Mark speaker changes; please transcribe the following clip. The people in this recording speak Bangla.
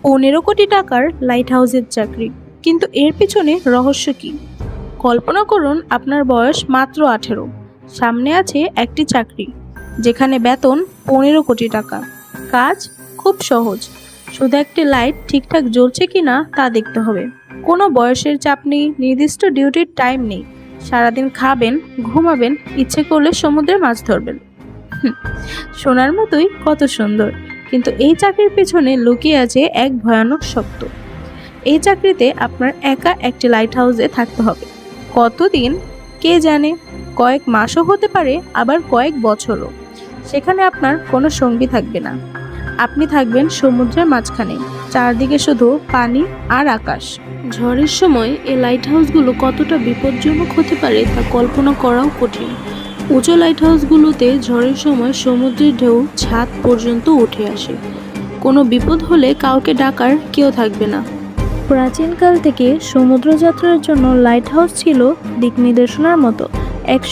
Speaker 1: 15 কোটি টাকার লাইট হাউসের চাকরি, কিন্তু এর পিছনে রহস্য কি? কল্পনা করুন আপনার বয়স মাত্র 18, সামনে আছে একটি চাকরি যেখানে বেতন 15 কোটি টাকা। কাজ খুব সহজ, শুধু একটি লাইট ঠিকঠাক জ্বলছে কিনা তা দেখতে হবে। কোনো বয়সের চাপ নেই, নির্দিষ্ট ডিউটির টাইম নেই, সারাদিন খাবেন, ঘুমাবেন, ইচ্ছে করলে সমুদ্রে মাছ ধরবেন। শোনার মতোই কত সুন্দর, কিন্তু এই চাকরির পেছনে লুকিয়ে আছে এক ভয়ানক সত্য। এই চাকরিতে আপনার একা একটি লাইট হাউসে থাকতে হবে। কতদিন কে জানে, কয়েক মাসও হতে পারে, আবার কয়েক বছরও। সেখানে আপনার কোনো সঙ্গী থাকবে না, আপনি থাকবেন সমুদ্রের মাঝখানে, চারদিকে শুধু পানি আর আকাশ। ঝড়ের সময় এই লাইট হাউসগুলো কতটা বিপজ্জনক হতে পারে তা কল্পনা করাও কঠিন। উঁচু লাইট হাউসগুলোতে ঝড়ের সময় সমুদ্রের ঢেউ ছাদ পর্যন্ত উঠে আসে। কোনো বিপদ হলে কাউকে ডাকার কেউ থাকবে না। প্রাচীনকাল থেকে সমুদ্রযাত্রার জন্য লাইট হাউস ছিল দিক নির্দেশনার মতো। এক